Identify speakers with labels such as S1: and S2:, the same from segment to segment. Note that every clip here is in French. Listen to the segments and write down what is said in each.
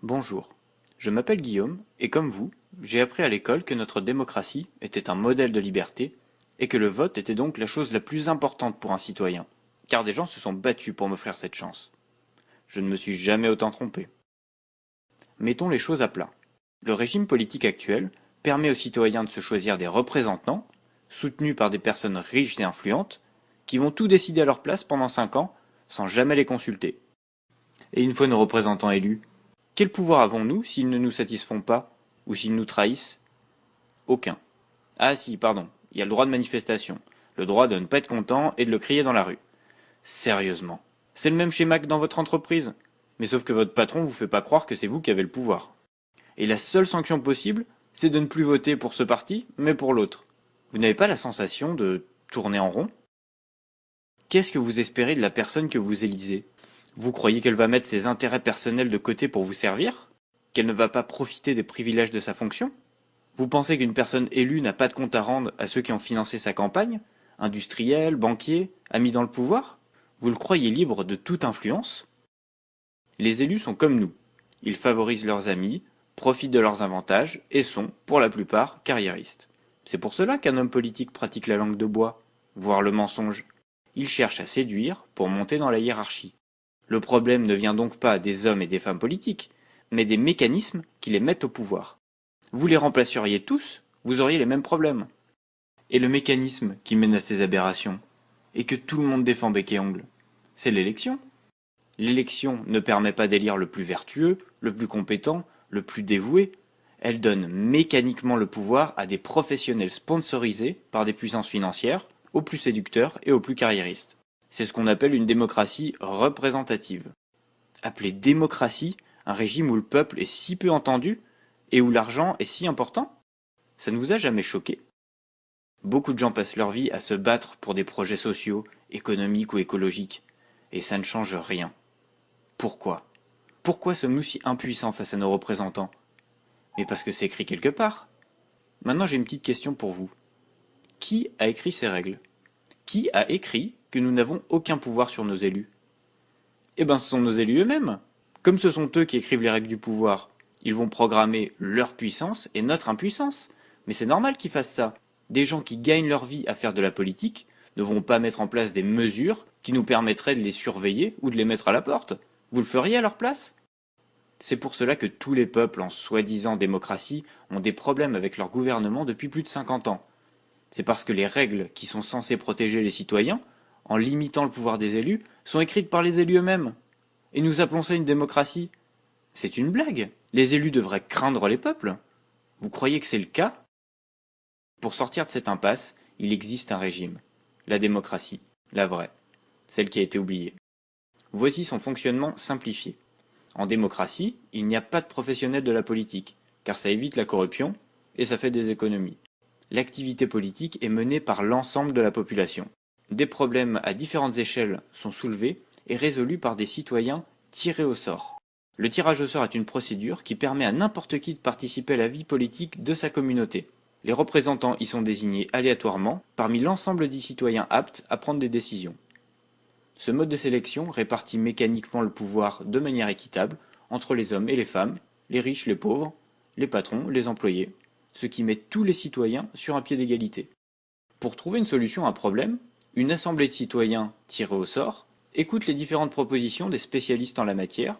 S1: Bonjour, je m'appelle Guillaume et comme vous, j'ai appris à l'école que notre démocratie était un modèle de liberté et que le vote était donc la chose la plus importante pour un citoyen, car des gens se sont battus pour m'offrir cette chance. Je ne me suis jamais autant trompé. Mettons les choses à plat. Le régime politique actuel permet aux citoyens de se choisir des représentants, soutenus par des personnes riches et influentes, qui vont tout décider à leur place pendant 5 ans sans jamais les consulter. Et une fois nos représentants élus, quel pouvoir avons-nous s'ils ne nous satisfont pas ou s'ils nous trahissent? Aucun. Ah si, pardon, il y a le droit de manifestation, le droit de ne pas être content et de le crier dans la rue. Sérieusement. C'est le même schéma que dans votre entreprise, mais sauf que votre patron vous fait pas croire que c'est vous qui avez le pouvoir. Et la seule sanction possible, c'est de ne plus voter pour ce parti, mais pour l'autre. Vous n'avez pas la sensation de tourner en rond? Qu'est-ce que vous espérez de la personne que vous élisez? Vous croyez qu'elle va mettre ses intérêts personnels de côté pour vous servir? Qu'elle ne va pas profiter des privilèges de sa fonction? Vous pensez qu'une personne élue n'a pas de compte à rendre à ceux qui ont financé sa campagne? Industriels, banquiers, amis dans le pouvoir? Vous le croyez libre de toute influence? Les élus sont comme nous. Ils favorisent leurs amis, profitent de leurs avantages et sont, pour la plupart, carriéristes. C'est pour cela qu'un homme politique pratique la langue de bois, voire le mensonge. Il cherche à séduire pour monter dans la hiérarchie. Le problème ne vient donc pas des hommes et des femmes politiques, mais des mécanismes qui les mettent au pouvoir. Vous les remplaceriez tous, vous auriez les mêmes problèmes. Et le mécanisme qui mène à ces aberrations, et que tout le monde défend bec et ongle, c'est l'élection. L'élection ne permet pas d'élire le plus vertueux, le plus compétent, le plus dévoué. Elle donne mécaniquement le pouvoir à des professionnels sponsorisés par des puissances financières, aux plus séducteurs et aux plus carriéristes. C'est ce qu'on appelle une démocratie représentative. Appeler démocratie un régime où le peuple est si peu entendu et où l'argent est si important? Ça ne vous a jamais choqué? Beaucoup de gens passent leur vie à se battre pour des projets sociaux, économiques ou écologiques, et ça ne change rien. Pourquoi? Pourquoi sommes-nous si impuissants face à nos représentants? Mais parce que c'est écrit quelque part. Maintenant j'ai une petite question pour vous. Qui a écrit ces règles? Qui a écrit que nous n'avons aucun pouvoir sur nos élus? Eh ben ce sont nos élus eux-mêmes. Comme ce sont eux qui écrivent les règles du pouvoir, ils vont programmer leur puissance et notre impuissance. Mais c'est normal qu'ils fassent ça. Des gens qui gagnent leur vie à faire de la politique ne vont pas mettre en place des mesures qui nous permettraient de les surveiller ou de les mettre à la porte. Vous le feriez à leur place? C'est pour cela que tous les peuples en soi-disant démocratie ont des problèmes avec leur gouvernement depuis plus de 50 ans. C'est parce que les règles qui sont censées protéger les citoyens, en limitant le pouvoir des élus, sont écrites par les élus eux-mêmes. Et nous appelons ça une démocratie. C'est une blague. Les élus devraient craindre les peuples. Vous croyez que c'est le cas? Pour sortir de cette impasse, il existe un régime. La démocratie. La vraie. Celle qui a été oubliée. Voici son fonctionnement simplifié. En démocratie, il n'y a pas de professionnels de la politique, car ça évite la corruption et ça fait des économies. L'activité politique est menée par l'ensemble de la population. Des problèmes à différentes échelles sont soulevés et résolus par des citoyens tirés au sort. Le tirage au sort est une procédure qui permet à n'importe qui de participer à la vie politique de sa communauté. Les représentants y sont désignés aléatoirement parmi l'ensemble des citoyens aptes à prendre des décisions. Ce mode de sélection répartit mécaniquement le pouvoir de manière équitable entre les hommes et les femmes, les riches, les pauvres, les patrons, les employés, ce qui met tous les citoyens sur un pied d'égalité. Pour trouver une solution à un problème, une assemblée de citoyens tirés au sort écoute les différentes propositions des spécialistes en la matière,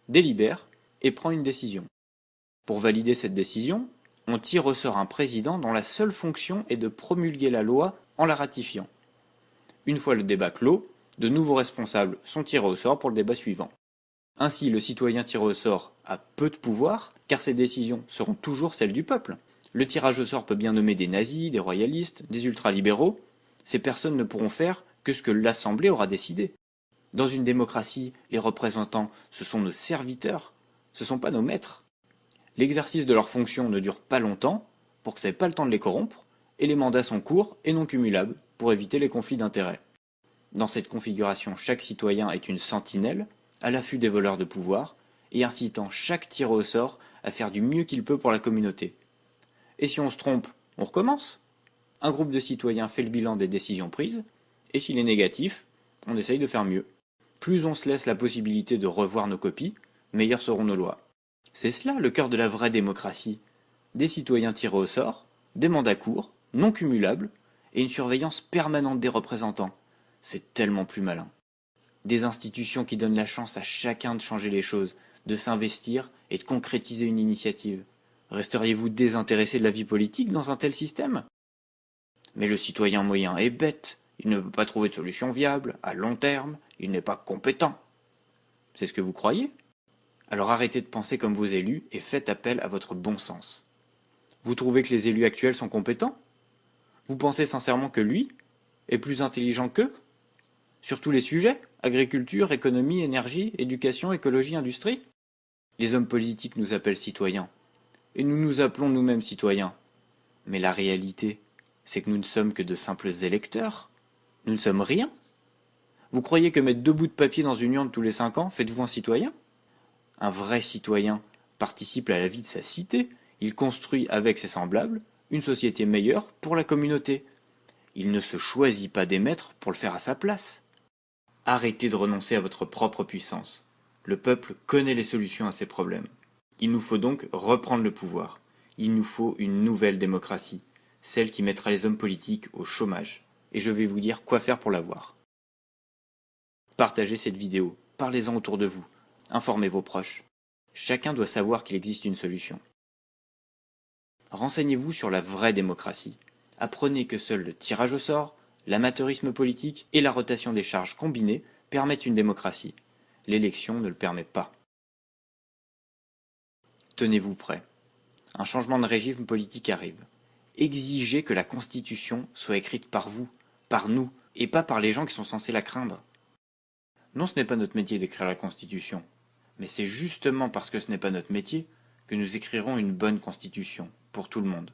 S1: délibère et prend une décision. Pour valider cette décision, on tire au sort un président dont la seule fonction est de promulguer la loi en la ratifiant. Une fois le débat clos, de nouveaux responsables sont tirés au sort pour le débat suivant. Ainsi, le citoyen tiré au sort a peu de pouvoir, car ses décisions seront toujours celles du peuple. Le tirage au sort peut bien nommer des nazis, des royalistes, des ultralibéraux. Ces personnes ne pourront faire que ce que l'Assemblée aura décidé. Dans une démocratie, les représentants, ce sont nos serviteurs, ce ne sont pas nos maîtres. L'exercice de leurs fonctions ne dure pas longtemps, pour que ça n'ait pas le temps de les corrompre, et les mandats sont courts et non cumulables, pour éviter les conflits d'intérêts. Dans cette configuration, chaque citoyen est une sentinelle, à l'affût des voleurs de pouvoir, et incitant chaque tiré au sort à faire du mieux qu'il peut pour la communauté. Et si on se trompe, on recommence. Un groupe de citoyens fait le bilan des décisions prises, et s'il est négatif, on essaye de faire mieux. Plus on se laisse la possibilité de revoir nos copies, meilleures seront nos lois. C'est cela le cœur de la vraie démocratie. Des citoyens tirés au sort, des mandats courts, non cumulables, et une surveillance permanente des représentants. C'est tellement plus malin. Des institutions qui donnent la chance à chacun de changer les choses, de s'investir et de concrétiser une initiative. Resteriez-vous désintéressé de la vie politique dans un tel système? Mais le citoyen moyen est bête, il ne peut pas trouver de solution viable, à long terme, il n'est pas compétent. C'est ce que vous croyez? Alors arrêtez de penser comme vos élus et faites appel à votre bon sens. Vous trouvez que les élus actuels sont compétents? Vous pensez sincèrement que lui est plus intelligent qu'eux? Sur tous les sujets? Agriculture, économie, énergie, éducation, écologie, industrie? Les hommes politiques nous appellent citoyens. Et nous nous appelons nous-mêmes citoyens. Mais la réalité, c'est que nous ne sommes que de simples électeurs. Nous ne sommes rien. Vous croyez que mettre 2 bouts de papier dans une urne tous les 5 ans, faites-vous un citoyen? Un vrai citoyen participe à la vie de sa cité, il construit avec ses semblables une société meilleure pour la communauté. Il ne se choisit pas des maîtres pour le faire à sa place. Arrêtez de renoncer à votre propre puissance. Le peuple connaît les solutions à ses problèmes. Il nous faut donc reprendre le pouvoir. Il nous faut une nouvelle démocratie, celle qui mettra les hommes politiques au chômage. Et je vais vous dire quoi faire pour l'avoir. Partagez cette vidéo, parlez-en autour de vous, informez vos proches. Chacun doit savoir qu'il existe une solution. Renseignez-vous sur la vraie démocratie. Apprenez que seul le tirage au sort, l'amateurisme politique et la rotation des charges combinées permettent une démocratie. L'élection ne le permet pas. Tenez-vous prêts. Un changement de régime politique arrive. Exigez que la Constitution soit écrite par vous, par nous, et pas par les gens qui sont censés la craindre. Non, ce n'est pas notre métier d'écrire la Constitution, mais c'est justement parce que ce n'est pas notre métier que nous écrirons une bonne Constitution, pour tout le monde.